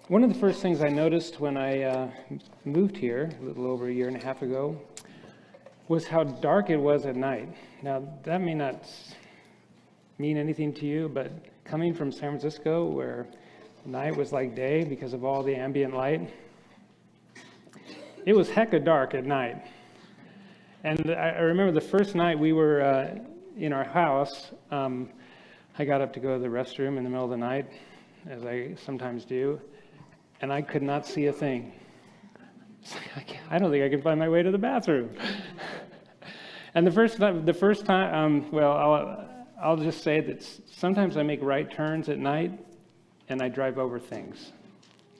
One of the first things I noticed when I moved here a little over a year and a half ago was how dark it was at night. Now, that may not mean anything to you, but coming from San Francisco, where night was like day because of all the ambient light, it was hecka dark at night. And I remember the first night we were in our house, I got up to go to the restroom in the middle of the night, as I sometimes do, and I could not see a thing. I don't think I can find my way to the bathroom. And the first time, I'll just say that sometimes I make right turns at night, and I drive over things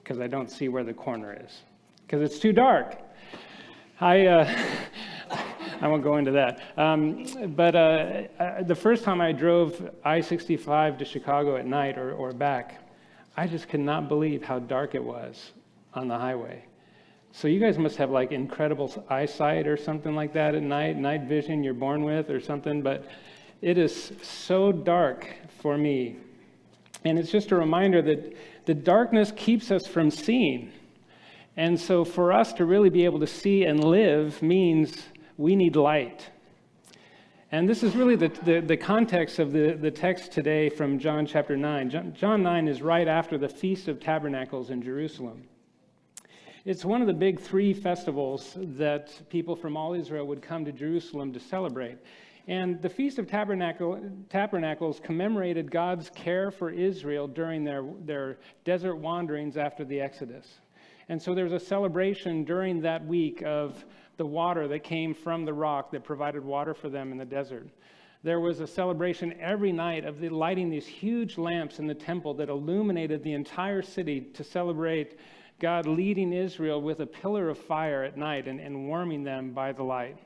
because I don't see where the corner is because it's too dark. I won't go into that. But the first time I drove I-65 to Chicago at night or back, I just could not believe how dark it was on the highway. So you guys must have like incredible eyesight or something like that at night vision you're born with or something, but it is so dark for me. And it's just a reminder that the darkness keeps us from seeing. And so for us to really be able to see and live means we need light. And this is really the context of the text today from John chapter 9. John 9 is right after the Feast of Tabernacles in Jerusalem. It's one of the big three festivals that people from all Israel would come to Jerusalem to celebrate. And the Feast of Tabernacles commemorated God's care for Israel during their desert wanderings after the Exodus. And so there was a celebration during that week of the water that came from the rock that provided water for them in the desert. There was a celebration every night of lighting these huge lamps in the temple that illuminated the entire city to celebrate God leading Israel with a pillar of fire at night and warming them by the light.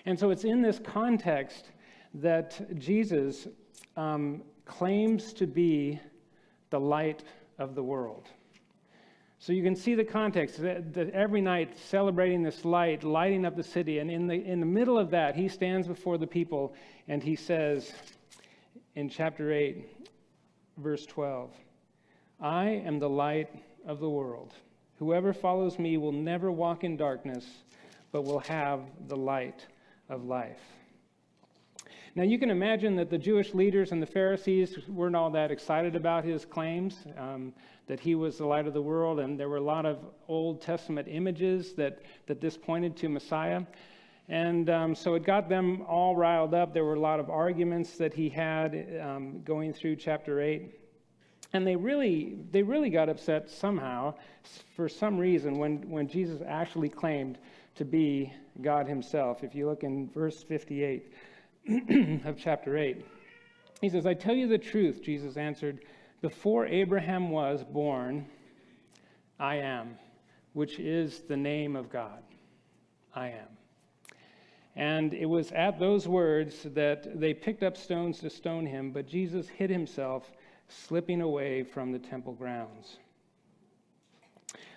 And so it's in this context that Jesus claims to be the light of the world. So you can see the context, that every night celebrating this light, lighting up the city, and in the middle of that, he stands before the people and he says in chapter 8, verse 12, "I am the light of the world. Whoever follows me will never walk in darkness, but will have the light of life." Now you can imagine that the Jewish leaders and the Pharisees weren't all that excited about his claims, that he was the light of the world, and there were a lot of Old Testament images that this pointed to Messiah. And so it got them all riled up. There were a lot of arguments that he had going through chapter 8. And they really got upset somehow, for some reason, when Jesus actually claimed to be God himself. If you look in verse 58 of chapter 8, he says, "I tell you the truth," Jesus answered, "before Abraham was born, I am," which is the name of God. I am. And it was at those words that they picked up stones to stone him, but Jesus hid himself, slipping away from the temple grounds.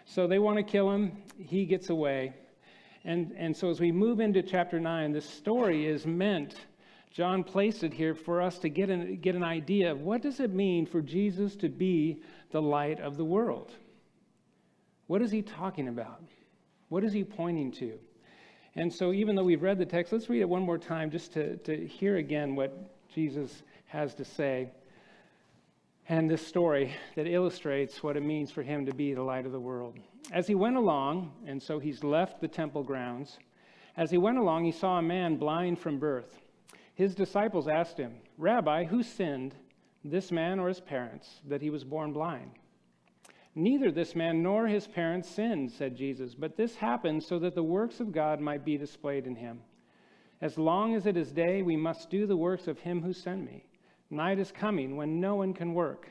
So they want to kill him. He gets away. And so as we move into chapter 9, this story is meant, John placed it here for us to get an idea of what does it mean for Jesus to be the light of the world? What is he talking about? What is he pointing to? And so even though we've read the text, let's read it one more time just to hear again what Jesus has to say. And this story that illustrates what it means for him to be the light of the world. As he went along, and so he's left the temple grounds, as he went along, he saw a man blind from birth. His disciples asked him, "Rabbi, who sinned, this man or his parents, that he was born blind?" "Neither this man nor his parents sinned," said Jesus, "but this happened so that the works of God might be displayed in him. As long as it is day, we must do the works of him who sent me. Night is coming when no one can work.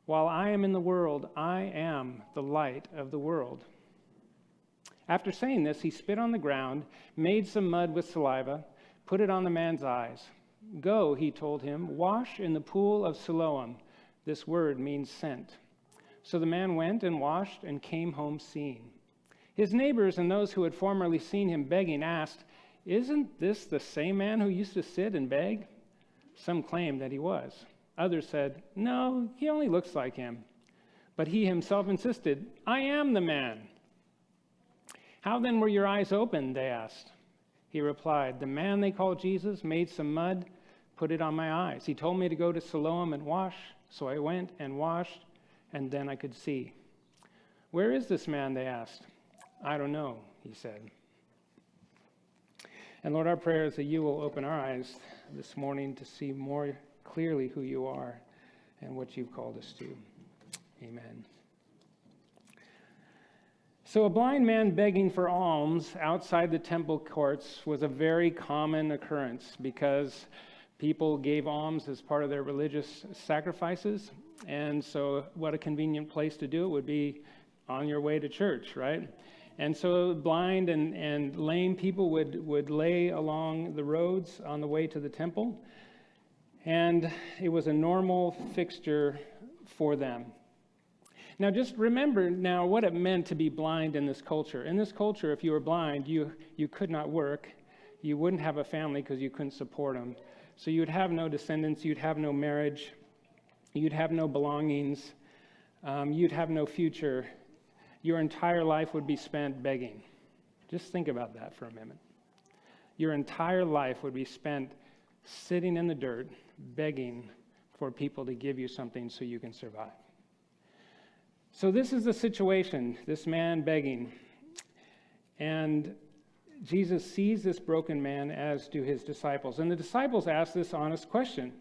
While I am in the world, I am the light of the world." After saying this, he spit on the ground, made some mud with saliva, put it on the man's eyes. "Go," he told him, "wash in the pool of Siloam." This word means sent. So the man went and washed and came home seeing. His neighbors and those who had formerly seen him begging asked, "Isn't this the same man who used to sit and beg?" Some claimed that he was. Others said, "No, he only looks like him." But he himself insisted, I am the man. How then were your eyes opened? They asked. He replied, the man they call Jesus made some mud, put it on my eyes. He told me to go to Siloam and wash, so I went and washed, and then I could see. Where is this man? They asked. I don't know, he said. And Lord, our prayer is that you will open our eyes this morning to see more clearly who you are and what you've called us to. Amen. So a blind man begging for alms outside the temple courts was a very common occurrence because people gave alms as part of their religious sacrifices. And so what a convenient place to do it would be on your way to church, right? And so blind and lame people would lay along the roads on the way to the temple. And it was a normal fixture for them. Now, just remember now what it meant to be blind in this culture. In this culture, if you were blind, you could not work. You wouldn't have a family because you couldn't support them. So you'd have no descendants. You'd have no marriage. You'd have no belongings. You'd have no future. Your entire life would be spent begging. Just think about that for a minute. Your entire life would be spent sitting in the dirt, begging for people to give you something so you can survive. So this is the situation, this man begging. And Jesus sees this broken man, as do his disciples. And the disciples ask this honest question.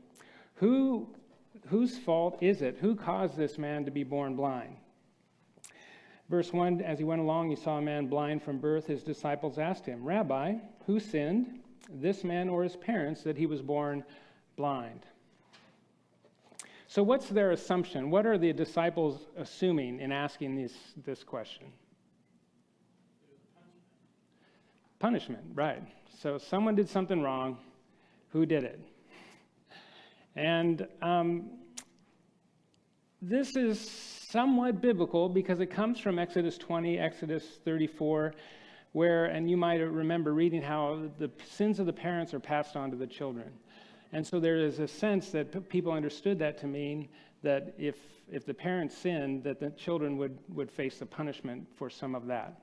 Whose fault is it? Who caused this man to be born blind? Verse 1, as he went along, he saw a man blind from birth. His disciples asked him, Rabbi, who sinned, this man or his parents, that he was born blind? So what's their assumption? What are the disciples assuming in asking this question? Punishment, right. So someone did something wrong. Who did it? And this is somewhat biblical because it comes from Exodus 20, Exodus 34, where, and you might remember reading how the sins of the parents are passed on to the children. And so there is a sense that people understood that to mean that if the parents sinned, that the children would face the punishment for some of that.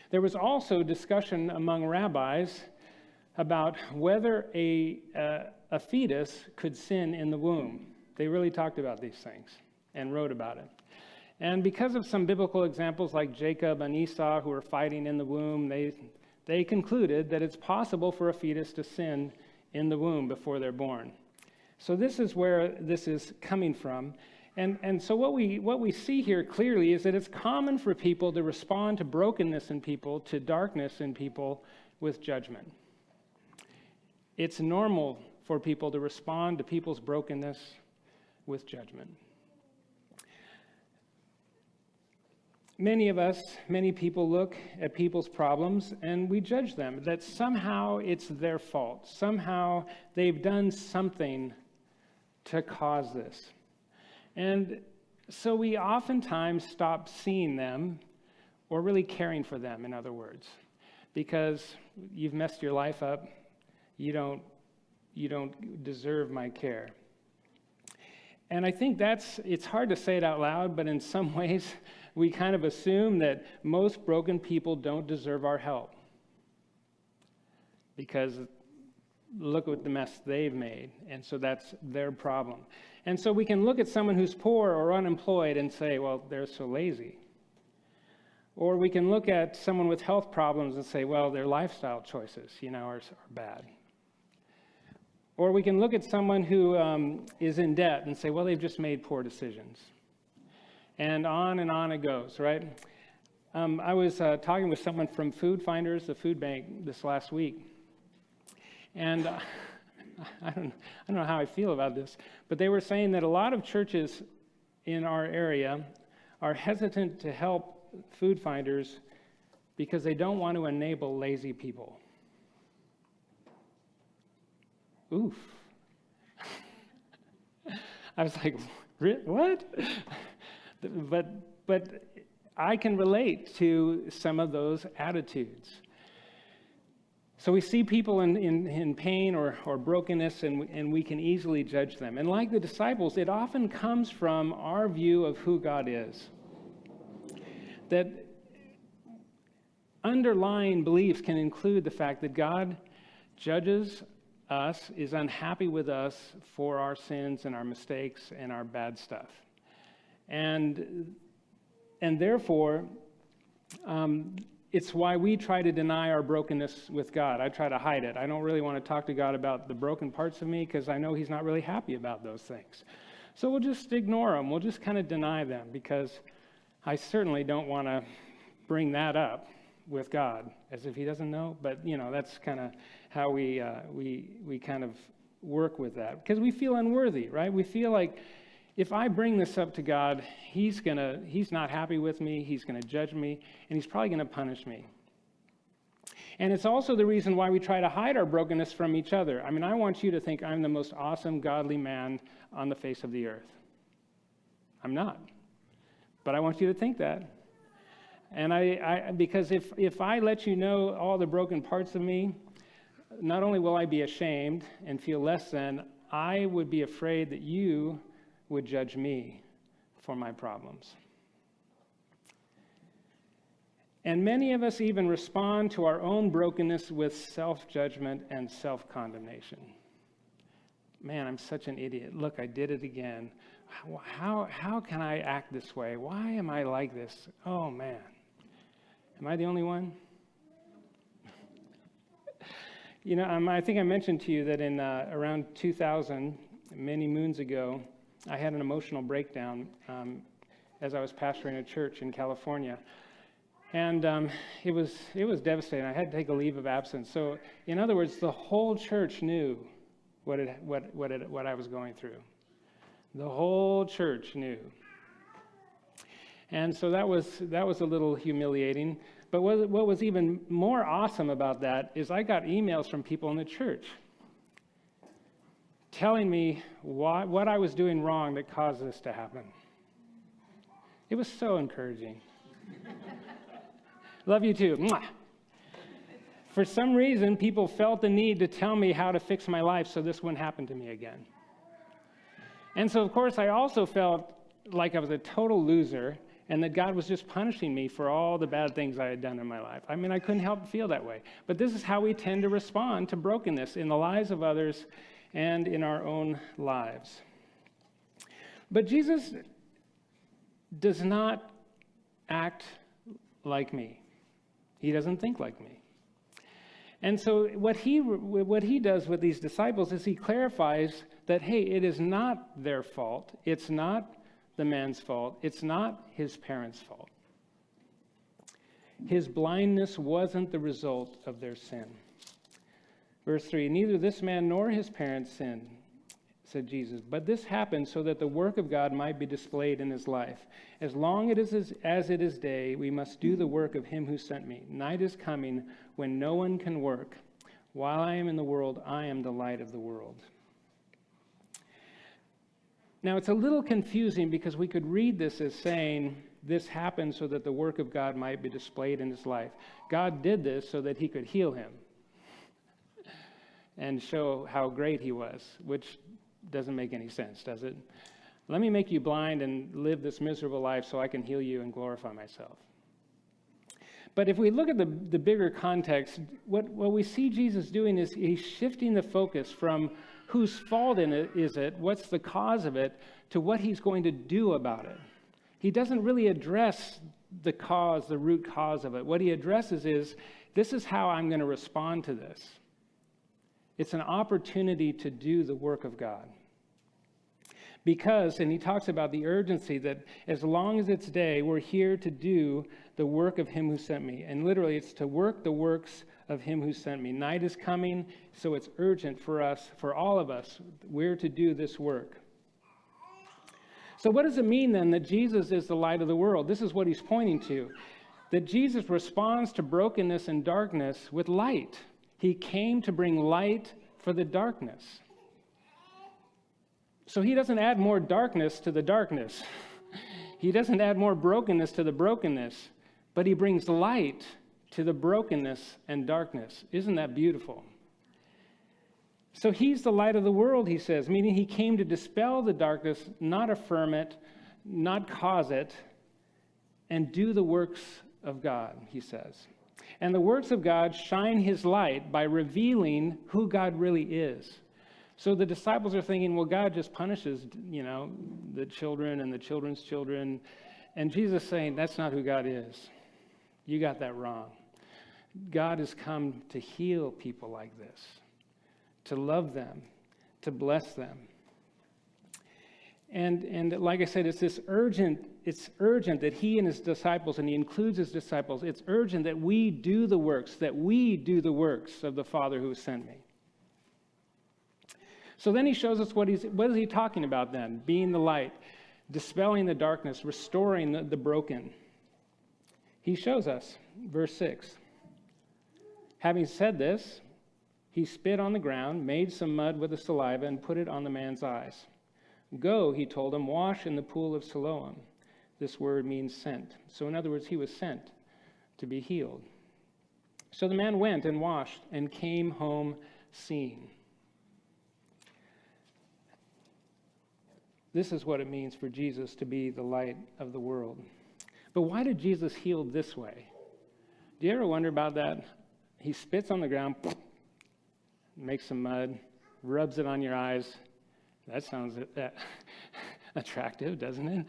There was also discussion among rabbis about whether a fetus could sin in the womb. They really talked about these things and wrote about it. And because of some biblical examples like Jacob and Esau who were fighting in the womb, they concluded that it's possible for a fetus to sin in the womb before they're born. So this is where this is coming from. And so what we see here clearly is that it's common for people to respond to brokenness in people, to darkness in people, with judgment. It's normal for people to respond to people's brokenness with judgment. Many people look at people's problems and we judge them, that somehow it's their fault. Somehow they've done something to cause this. And so we oftentimes stop seeing them or really caring for them, in other words, because you've messed your life up. You don't deserve my care. And I think it's hard to say it out loud, but in some ways, we kind of assume that most broken people don't deserve our help. Because look at the mess they've made, and so that's their problem. And so we can look at someone who's poor or unemployed and say, well, they're so lazy. Or we can look at someone with health problems and say, well, their lifestyle choices, are bad. Or we can look at someone who is in debt and say, well, they've just made poor decisions. And on it goes, right? I was talking with someone from Food Finders, the food bank, this last week. And I don't know how I feel about this, but they were saying that a lot of churches in our area are hesitant to help Food Finders because they don't want to enable lazy people. Oof. I was like, what? But I can relate to some of those attitudes. So we see people in pain or brokenness, and we can easily judge them. And like the disciples, it often comes from our view of who God is. That underlying beliefs can include the fact that God judges us, is unhappy with us for our sins and our mistakes and our bad stuff. And therefore, it's why we try to deny our brokenness with God. I try to hide it. I don't really want to talk to God about the broken parts of me because I know he's not really happy about those things. So we'll just ignore them. We'll just kind of deny them because I certainly don't want to bring that up with God as if he doesn't know. But, that's kind of how we kind of work with that because we feel unworthy, right? We feel like if I bring this up to God, he's not happy with me, he's going to judge me, and he's probably going to punish me. And it's also the reason why we try to hide our brokenness from each other. I mean, I want you to think I'm the most awesome, godly man on the face of the earth. I'm not. But I want you to think that. And because if I let you know all the broken parts of me, not only will I be ashamed and feel less than, I would be afraid that you would judge me for my problems. And many of us even respond to our own brokenness with self-judgment and self-condemnation. Man, I'm such an idiot. Look, I did it again. How can I act this way? Why am I like this? Oh, man. Am I the only one? I think I mentioned to you that in around 2000, many moons ago, I had an emotional breakdown as I was pastoring a church in California. And it was devastating. I had to take a leave of absence. So, in other words, the whole church knew what I was going through. The whole church knew. And so that was a little humiliating. But what was even more awesome about that is I got emails from people in the church telling me what I was doing wrong that caused this to happen. It was so encouraging. Love you too. Mwah. For some reason, people felt the need to tell me how to fix my life so this wouldn't happen to me again. And so, of course, I also felt like I was a total loser and that God was just punishing me for all the bad things I had done in my life. I mean, I couldn't help but feel that way. But this is how we tend to respond to brokenness in the lives of others and in our own lives. But Jesus does not act like me. He doesn't think like me. And so what he does with these disciples is he clarifies that, hey, it is not their fault. It's not the man's fault. It's not his parents' fault. His blindness wasn't the result of their sin. Verse 3, neither this man nor his parents sinned, said Jesus, but this happened so that the work of God might be displayed in his life. As long as it is day, we must do the work of him who sent me. Night is coming when no one can work. While I am in the world, I am the light of the world. Now, it's a little confusing because we could read this as saying this happened so that the work of God might be displayed in his life. God did this so that he could heal him and show how great he was, which doesn't make any sense, does it? Let me make you blind and live this miserable life so I can heal you and glorify myself. But if we look at the bigger context, what we see Jesus doing is he's shifting the focus from whose fault is it, what's the cause of it, to what he's going to do about it. He doesn't really address the cause, the root cause of it. What he addresses is, this is how I'm going to respond to this. It's an opportunity to do the work of God. Because, and he talks about the urgency that as long as it's day, we're here to do the work of him who sent me. And literally, it's to work the works of him who sent me. Night is coming, so it's urgent for us, for all of us. We're to do this work. So what does it mean then that Jesus is the light of the world? This is what he's pointing to. That Jesus responds to brokenness and darkness with light. He came to bring light for the darkness. So he doesn't add more darkness to the darkness. He doesn't add more brokenness to the brokenness, but he brings light to the brokenness and darkness. Isn't that beautiful? So he's the light of the world, he says, meaning he came to dispel the darkness, not affirm it, not cause it, and do the works of God, he says. And the works of God shine his light by revealing who God really is. So the disciples are thinking, well, God just punishes, the children and the children's children. And Jesus is saying, that's not who God is. You got that wrong. God has come to heal people like this, to love them, to bless them. And like I said, it's urgent that he and his disciples, and he includes his disciples, it's urgent that we do the works of the Father who has sent me. So then he shows us what is he talking about then? Being the light, dispelling the darkness, restoring the broken. He shows us, verse 6. Having said this, he spit on the ground, made some mud with the saliva, and put it on the man's eyes. Go, he told him, wash in the pool of Siloam. This word means sent. So in other words, he was sent to be healed. So the man went and washed and came home seeing. This is what it means for Jesus to be the light of the world. But why did Jesus heal this way? Do you ever wonder about that? He spits on the ground, makes some mud, rubs it on your eyes. That sounds attractive, doesn't it?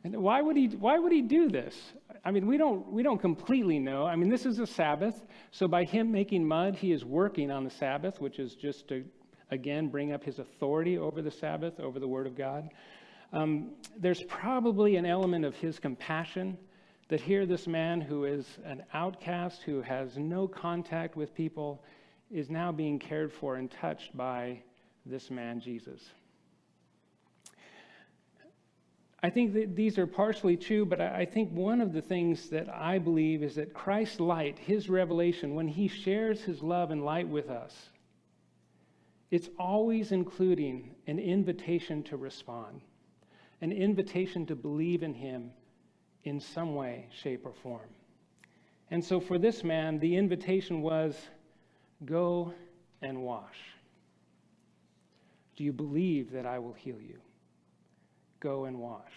And why would he do this? I mean, we don't completely know. I mean, this is a Sabbath, so by him making mud, he is working on the Sabbath, which is just to, again, bring up his authority over the Sabbath, over the Word of God. There's probably an element of his compassion that here this man who is an outcast, who has no contact with people, is now being cared for and touched by this man, Jesus. I think that these are partially true, but I think one of the things that I believe is that Christ's light, his revelation, when he shares his love and light with us, it's always including an invitation to respond, an invitation to believe in him in some way, shape, or form. And so for this man, the invitation was, go and wash. Do you believe that I will heal you? Go and wash.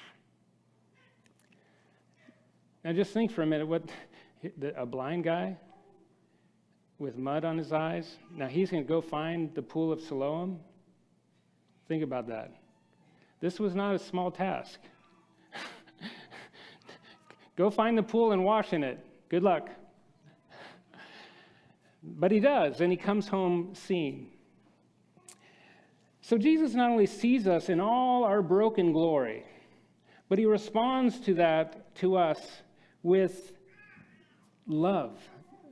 Now just think for a minute, a blind guy with mud on his eyes, now he's going to go find the pool of Siloam? Think about that. This was not a small task. Go find the pool and wash in it. Good luck. But he does, and he comes home seeing. So Jesus not only sees us in all our broken glory, but he responds to us with love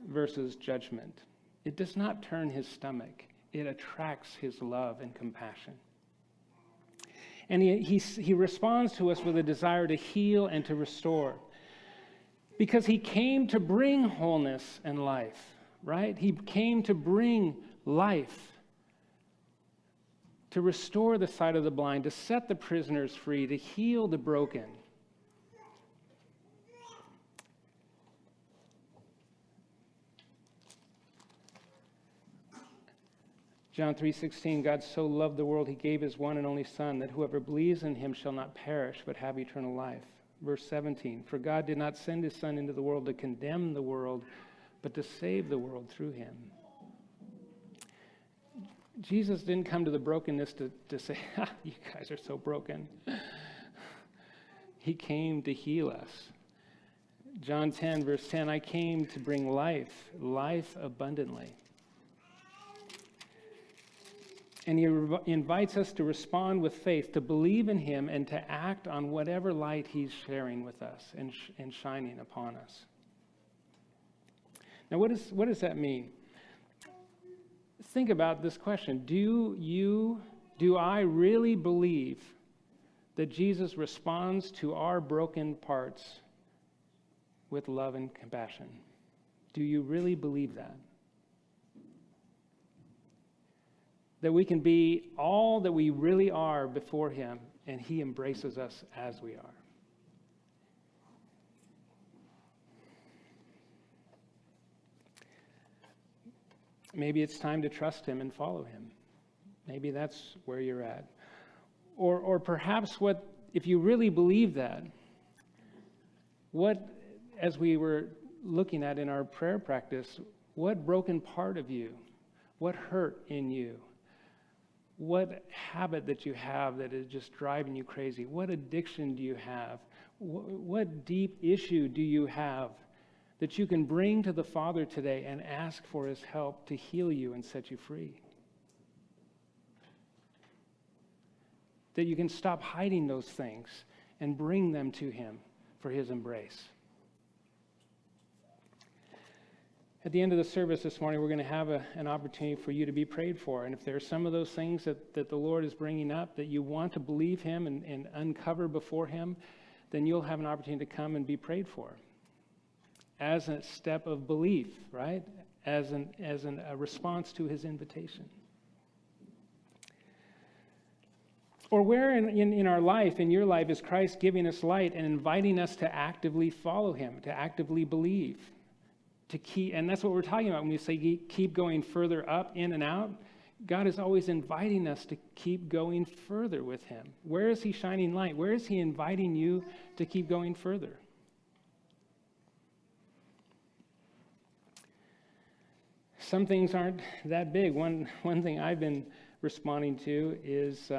versus judgment. It does not turn his stomach. It attracts his love and compassion. And he responds to us with a desire to heal and to restore. Because he came to bring wholeness and life, right? He came to bring life, to restore the sight of the blind, to set the prisoners free, to heal the broken. John 3:16, God so loved the world, he gave his one and only Son, that whoever believes in him shall not perish, but have eternal life. Verse 17, for God did not send his Son into the world to condemn the world, but to save the world through him. Jesus didn't come to the brokenness to say, you guys are so broken. He came to heal us. John 10, verse 10, I came to bring life abundantly. And he invites us to respond with faith, to believe in him, and to act on whatever light he's sharing with us and shining upon us. Now, what does that mean? Think about this question. Do I really believe that Jesus responds to our broken parts with love and compassion? Do you really believe that? That we can be all that we really are before him, and he embraces us as we are. Maybe it's time to trust him and follow him. Maybe that's where you're at. Or perhaps if you really believe that, as we were looking at in our prayer practice, what broken part of you, what hurt in you, what habit that you have that is just driving you crazy, what addiction do you have, what deep issue do you have that you can bring to the Father today and ask for his help to heal you and set you free? That you can stop hiding those things and bring them to him for his embrace. At the end of the service this morning, we're going to have an opportunity for you to be prayed for. And if there are some of those things that the Lord is bringing up that you want to believe him and uncover before him, then you'll have an opportunity to come and be prayed for. As a step of belief, right? As a response to his invitation. Or where in our life, in your life, is Christ giving us light and inviting us to actively follow him, to actively believe? And that's what we're talking about when we say keep going further up, in and out. God is always inviting us to keep going further with him. Where is he shining light? Where is he inviting you to keep going further? Some things aren't that big. One thing I've been responding to is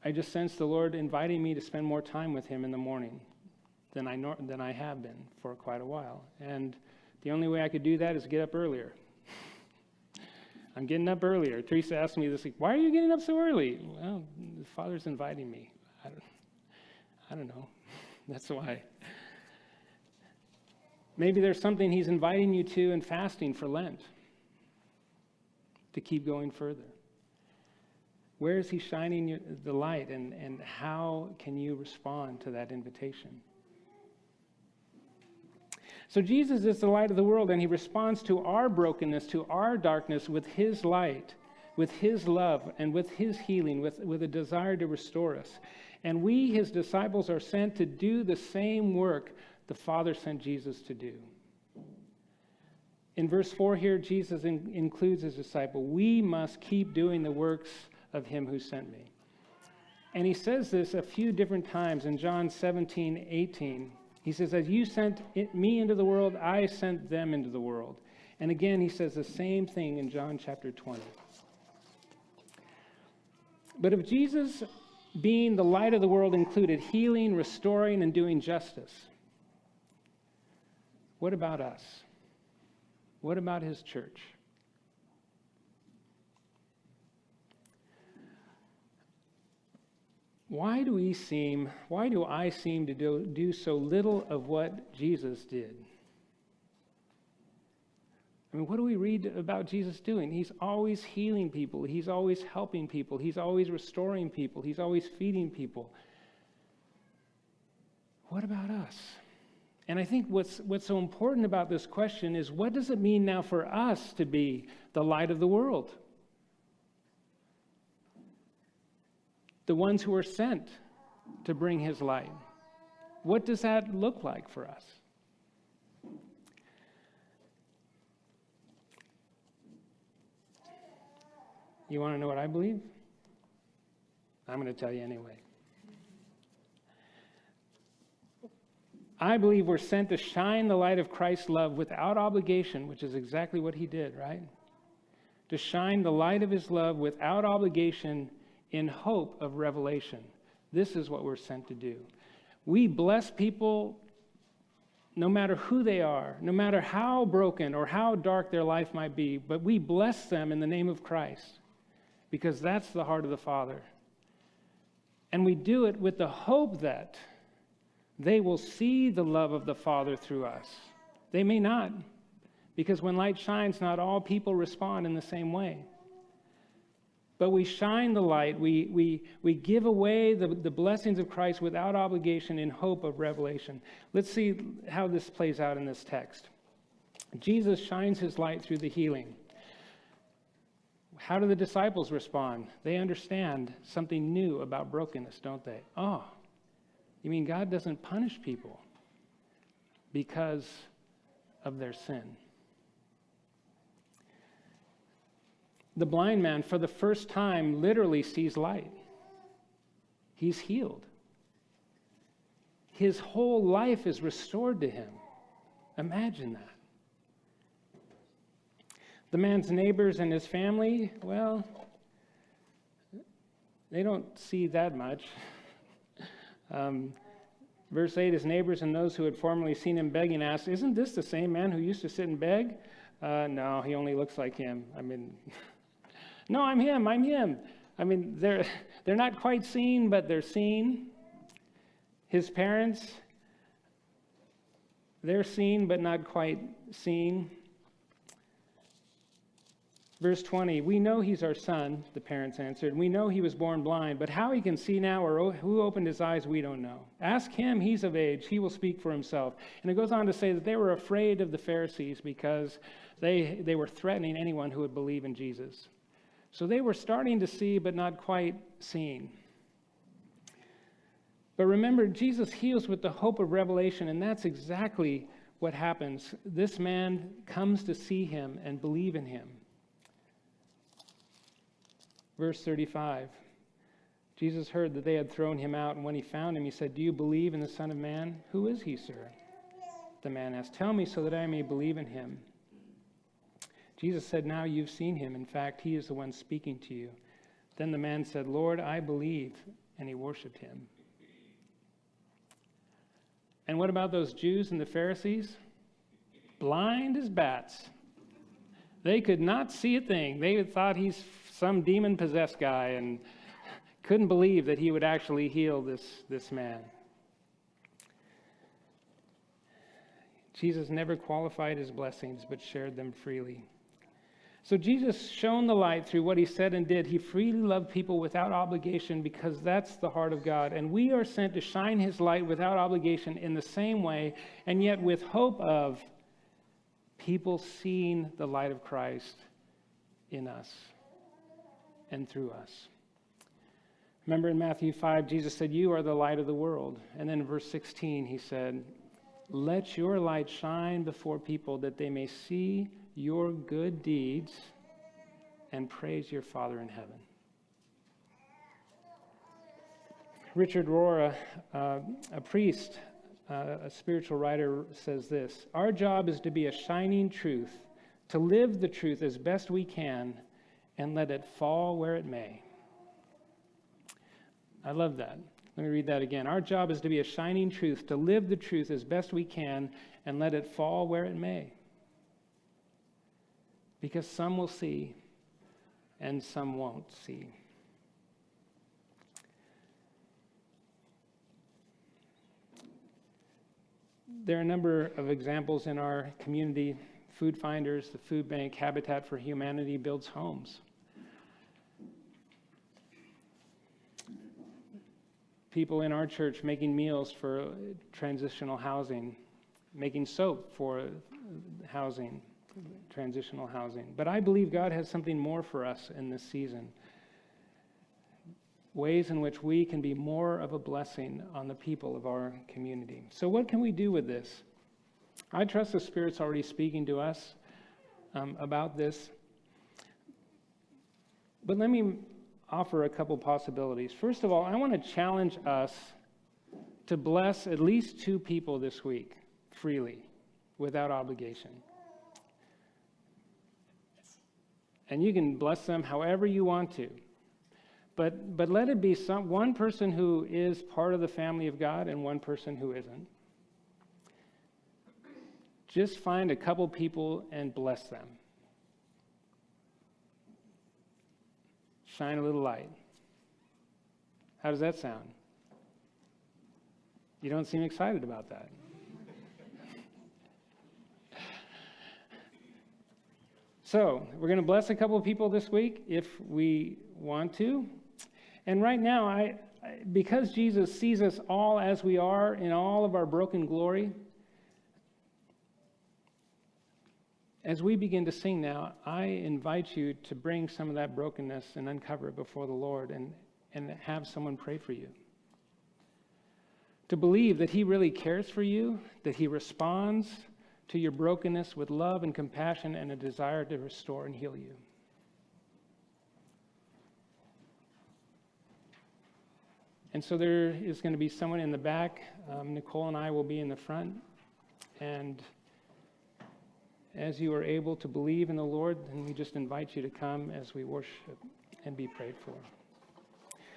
I just sense the Lord inviting me to spend more time with him in the morning than I have been for quite a while. And the only way I could do that is get up earlier. I'm getting up earlier. Teresa asked me this week, why are you getting up so early? Well, the Father's inviting me. I don't know. That's why. Maybe there's something he's inviting you to in fasting for Lent to keep going further. Where is he shining the light, and how can you respond to that invitation? So Jesus is the light of the world, and he responds to our brokenness, to our darkness with his light, with his love, and with his healing, with a desire to restore us. And we, his disciples, are sent to do the same work the Father sent Jesus to do. In verse 4 here, Jesus includes his disciple. We must keep doing the works of him who sent me. And he says this a few different times in John 17:18. He says, as you sent me into the world, I sent them into the world. And again, he says the same thing in John chapter 20. But if Jesus, being the light of the world, included healing, restoring, and doing justice, what about us? What about his church? Why do I seem to do so little of what Jesus did? I mean, what do we read about Jesus doing? He's always healing people. He's always helping people. He's always restoring people. He's always feeding people. What about us? And I think what's so important about this question is, what does it mean now for us to be the light of the world? The ones who are sent to bring his light. What does that look like for us? You want to know what I believe? I'm going to tell you anyway. I believe we're sent to shine the light of Christ's love without obligation, which is exactly what he did, right? To shine the light of his love without obligation in hope of revelation. This is what we're sent to do. We bless people no matter who they are, no matter how broken or how dark their life might be, but we bless them in the name of Christ because that's the heart of the Father. And we do it with the hope that they will see the love of the Father through us. They may not, because when light shines, not all people respond in the same way. But we shine the light, we give away the blessings of Christ without obligation in hope of revelation. Let's see how this plays out in this text. Jesus shines his light through the healing. How do the disciples respond? They understand something new about brokenness, don't they? Oh, you mean God doesn't punish people because of their sin? The blind man, for the first time, literally sees light. He's healed. His whole life is restored to him. Imagine that. The man's neighbors and his family, well, they don't see that much. Verse 8, his neighbors and those who had formerly seen him begging asked, "Isn't this the same man who used to sit and beg?" No, he only looks like him. No, I'm him. They're not quite seen, but they're seen. His parents, they're seen, but not quite seen. Verse 20, "We know he's our son," the parents answered. "We know he was born blind, but how he can see now or who opened his eyes, we don't know. Ask him, he's of age. He will speak for himself." And it goes on to say that they were afraid of the Pharisees because they were threatening anyone who would believe in Jesus. So they were starting to see, but not quite seeing. But remember, Jesus heals with the hope of revelation, and that's exactly what happens. This man comes to see him and believe in him. Verse 35, Jesus heard that they had thrown him out, and when he found him, he said, "Do you believe in the Son of Man? Who is he, sir?" The man asked, "Tell me so that I may believe in him." Jesus said, "Now you've seen him. In fact, he is the one speaking to you." Then the man said, "Lord, I believe," and he worshiped him. And what about those Jews and the Pharisees? Blind as bats. They could not see a thing. They thought he's some demon-possessed guy and couldn't believe that he would actually heal this man. Jesus never qualified his blessings, but shared them freely. So Jesus shone the light through what he said and did. He freely loved people without obligation because that's the heart of God. And we are sent to shine his light without obligation in the same way, and yet with hope of people seeing the light of Christ in us and through us. Remember in Matthew 5, Jesus said, "You are the light of the world." And then in verse 16, he said, "Let your light shine before people that they may see your good deeds and praise your Father in heaven." Richard Rohr, a priest, a spiritual writer, says this: "Our job is to be a shining truth, to live the truth as best we can, and let it fall where it may." I love that. Let me read that again. Our job is to be a shining truth, to live the truth as best we can, and let it fall where it may. Because some will see, and some won't see. There are a number of examples in our community. Food Finders, the food bank, Habitat for Humanity builds homes. People in our church making meals for transitional housing, making soap for housing, transitional housing. But I believe God has something more for us in this season. Ways in which we can be more of a blessing on the people of our community. So what can we do with this? I trust the Spirit's already speaking to us about this. But let me offer a couple possibilities. First of all, I want to challenge us to bless at least 2 people this week freely, without obligation. And you can bless them however you want to. But let it be one person who is part of the family of God and one person who isn't. Just find a couple people and bless them. Shine a little light. How does that sound? You don't seem excited about that. So, we're going to bless a couple of people this week if we want to. And right now, because Jesus sees us all as we are in all of our broken glory, as we begin to sing now, I invite you to bring some of that brokenness and uncover it before the Lord and have someone pray for you. To believe that he really cares for you, that he responds to your brokenness with love and compassion and a desire to restore and heal you. And so there is going to be someone in the back. Nicole and I will be in the front. And as you are able to believe in the Lord, then we just invite you to come as we worship and be prayed for.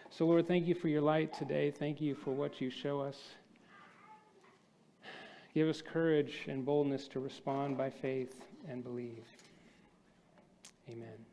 So Lord, thank you for your light today. Thank you for what you show us. Give us courage and boldness to respond by faith and believe. Amen.